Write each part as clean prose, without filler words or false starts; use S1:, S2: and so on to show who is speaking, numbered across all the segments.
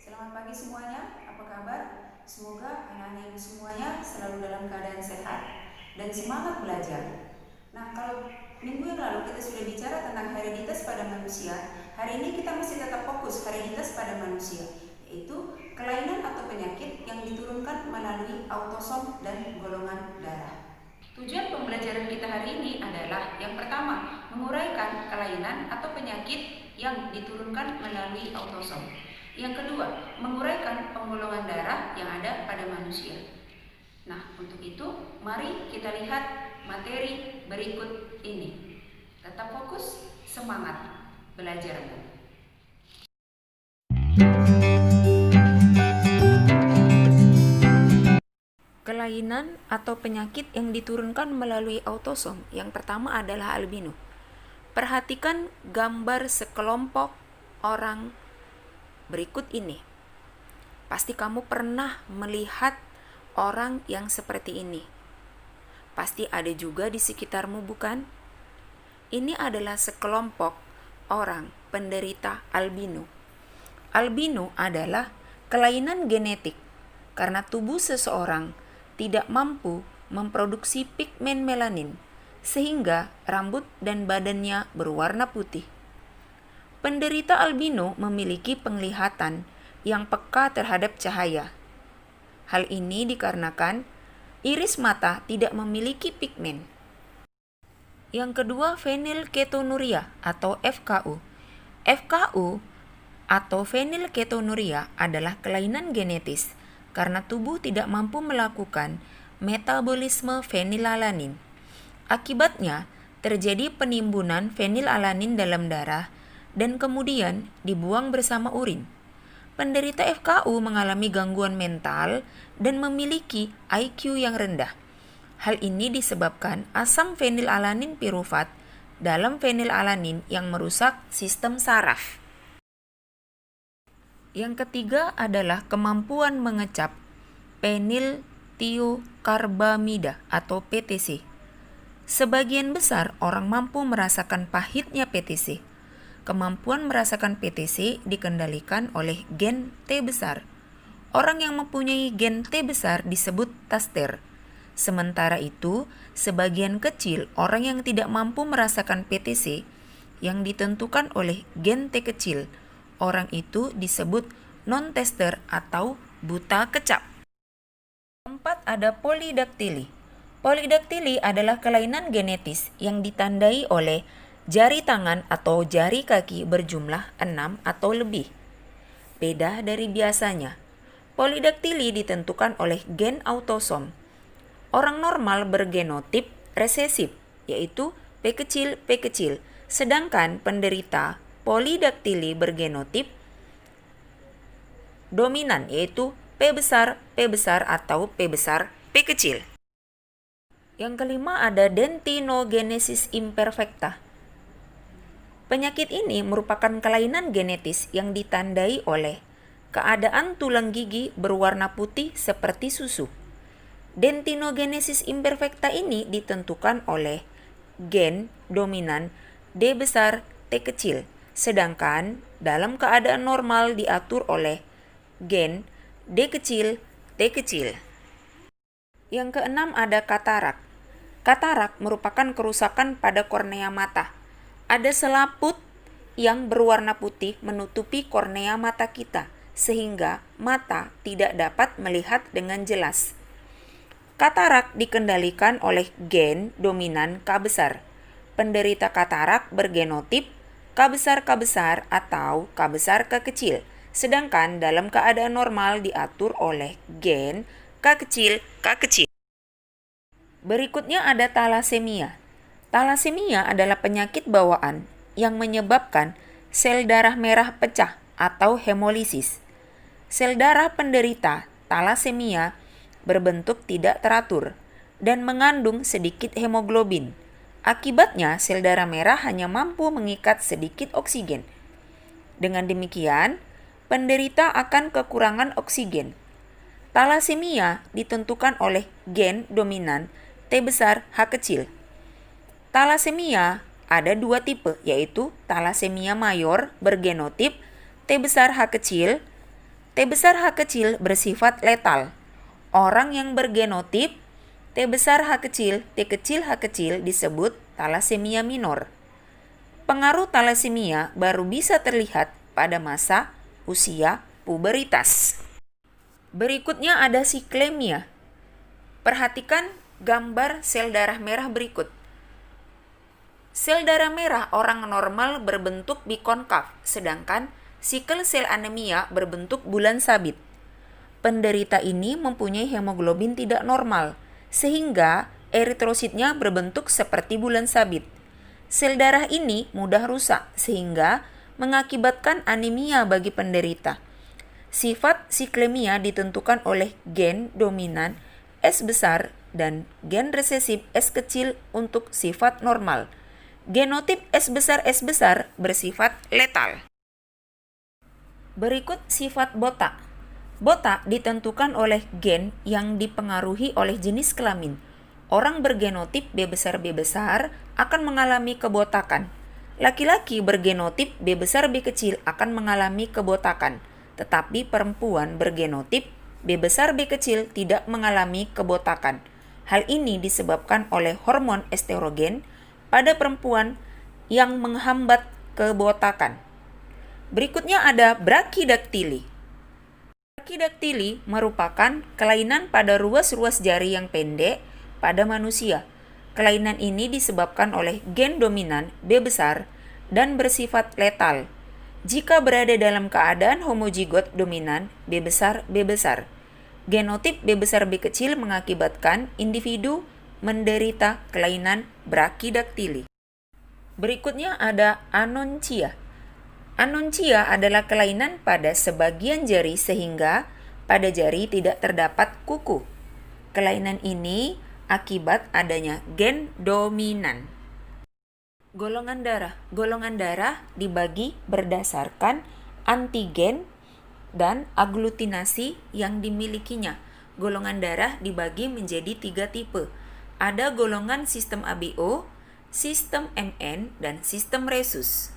S1: Selamat pagi semuanya, apa kabar? Semoga anak-anak ibu semuanya selalu dalam keadaan sehat dan semangat belajar. Nah, kalau minggu yang lalu kita sudah bicara tentang hereditas pada manusia, hari ini kita masih tetap fokus hereditas pada manusia, yaitu kelainan atau penyakit yang diturunkan melalui autosom dan golongan darah. Tujuan pembelajaran kita hari ini adalah yang pertama, menguraikan kelainan atau penyakit yang diturunkan melalui autosom. Yang kedua, menguraikan penggolongan darah yang ada pada manusia. Nah, untuk itu, mari kita lihat materi berikut ini. Tetap fokus, semangat belajar. Kelainan atau penyakit yang diturunkan melalui autosom. Yang pertama adalah albino. Perhatikan gambar sekelompok orang berikut ini. Pasti kamu pernah melihat orang yang seperti ini. Pasti ada juga di sekitarmu, bukan? Ini adalah sekelompok orang penderita albino. Albino adalah kelainan genetik karena tubuh seseorang tidak mampu memproduksi pigmen melanin sehingga rambut dan badannya berwarna putih. Penderita albino memiliki penglihatan yang peka terhadap cahaya. Hal ini dikarenakan iris mata tidak memiliki pigmen. Yang kedua, fenilketonuria atau FKU. FKU atau fenilketonuria adalah kelainan genetis karena tubuh tidak mampu melakukan metabolisme fenilalanin. Akibatnya, terjadi penimbunan fenilalanin dalam darah dan kemudian dibuang bersama urin. Penderita FKU mengalami gangguan mental dan memiliki IQ yang rendah. Hal ini disebabkan asam fenilalanin pirufat dalam fenilalanin yang merusak sistem saraf. Yang ketiga adalah kemampuan mengecap peniltiokarbamida atau PTC. Sebagian besar orang mampu merasakan pahitnya PTC. Kemampuan merasakan PTC dikendalikan oleh gen T besar. Orang yang mempunyai gen T besar disebut taster. Sementara itu, sebagian kecil orang yang tidak mampu merasakan PTC yang ditentukan oleh gen T kecil. Orang itu disebut non-tester atau buta kecap. Keempat, ada polidaktili. Polidaktili adalah kelainan genetis yang ditandai oleh jari tangan atau jari kaki berjumlah 6 atau lebih. Beda dari biasanya. Polidaktili ditentukan oleh gen autosom. Orang normal bergenotip resesif, yaitu P kecil, sedangkan penderita polidaktili bergenotip dominan, yaitu P besar atau P besar, P kecil. Yang kelima ada dentinogenesis imperfecta. Penyakit ini merupakan kelainan genetis yang ditandai oleh keadaan tulang gigi berwarna putih seperti susu. Dentinogenesis imperfecta ini ditentukan oleh gen dominan D besar, T kecil, sedangkan dalam keadaan normal diatur oleh gen D kecil, T kecil. Yang keenam ada katarak. Katarak merupakan kerusakan pada kornea mata. Ada selaput yang berwarna putih menutupi kornea mata kita, sehingga mata tidak dapat melihat dengan jelas. Katarak dikendalikan oleh gen dominan K besar. Penderita katarak bergenotip K besar atau K besar K kecil, sedangkan dalam keadaan normal diatur oleh gen K kecil. Berikutnya ada talasemia. Talasemia adalah penyakit bawaan yang menyebabkan sel darah merah pecah atau hemolisis. Sel darah penderita talasemia berbentuk tidak teratur dan mengandung sedikit hemoglobin. Akibatnya, sel darah merah hanya mampu mengikat sedikit oksigen. Dengan demikian, penderita akan kekurangan oksigen. Talasemia ditentukan oleh gen dominan T besar H kecil. Talasemia ada dua tipe, yaitu talasemia mayor bergenotip T besar H kecil T besar H kecil bersifat letal. Orang yang bergenotip T besar H kecil, T kecil H kecil disebut talasemia minor. Pengaruh talasemia baru bisa terlihat pada masa usia puberitas. Berikutnya ada siklemia. Perhatikan gambar sel darah merah berikut. Sel darah merah orang normal berbentuk bikonkav, sedangkan sikel sel anemia berbentuk bulan sabit. Penderita ini mempunyai hemoglobin tidak normal, sehingga eritrositnya berbentuk seperti bulan sabit. Sel darah ini mudah rusak, sehingga mengakibatkan anemia bagi penderita. Sifat siklemia ditentukan oleh gen dominan S besar dan gen resesif S kecil untuk sifat normal. Genotip S besar bersifat letal. Berikut sifat botak. Botak ditentukan oleh gen yang dipengaruhi oleh jenis kelamin. Orang bergenotip B besar akan mengalami kebotakan. Laki-laki bergenotip B besar B kecil akan mengalami kebotakan, tetapi perempuan bergenotip B besar B kecil tidak mengalami kebotakan. Hal ini disebabkan oleh hormon estrogen pada perempuan yang menghambat kebotakan. Berikutnya ada brachydactyly. Brachydactyly merupakan kelainan pada ruas-ruas jari yang pendek pada manusia. Kelainan ini disebabkan oleh gen dominan B besar dan bersifat letal jika berada dalam keadaan homozigot dominan B besar. Genotip B besar B kecil mengakibatkan individu menderita kelainan brachydactyly. Berikutnya ada anonychia. Anonychia adalah kelainan pada sebagian jari sehingga pada jari tidak terdapat kuku. Kelainan ini akibat adanya gen dominan. Golongan darah. Golongan darah dibagi berdasarkan antigen dan aglutinasi yang dimilikinya. Golongan darah dibagi menjadi 3 tipe. Ada golongan sistem ABO, sistem MN, dan sistem rhesus.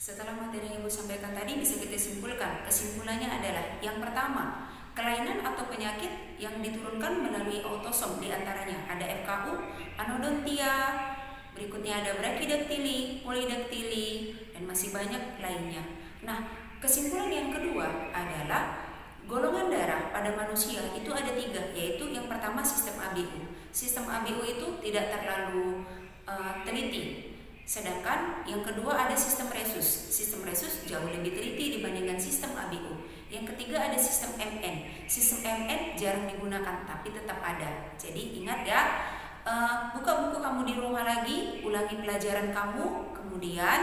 S1: Setelah materi yang Ibu sampaikan tadi bisa kita simpulkan. Kesimpulannya adalah yang pertama, kelainan atau penyakit yang diturunkan melalui autosom, diantaranya ada FKU, anodontia, berikutnya ada brachydactyly, polydactyly, dan masih banyak lainnya. Nah, kesimpulan yang kedua adalah golongan darah pada manusia itu ada 3, yaitu yang pertama sistem ABU. Sistem ABU itu tidak terlalu teliti. Sedangkan yang kedua ada sistem rhesus. Sistem rhesus jauh lebih teliti dibandingkan sistem ABU. Yang ketiga ada sistem MN. Sistem MN jarang digunakan tapi tetap ada. Jadi ingat ya, buka buku kamu di rumah lagi, ulangi pelajaran kamu, kemudian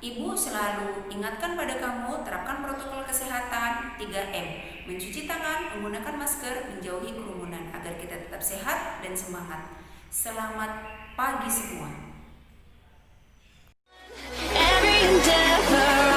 S1: Ibu selalu ingatkan pada kamu, terapkan protokol kesehatan 3M. Mencuci tangan, menggunakan masker, menjauhi kerumunan agar kita tetap sehat dan semangat. Selamat pagi semua.
S2: Every endeavor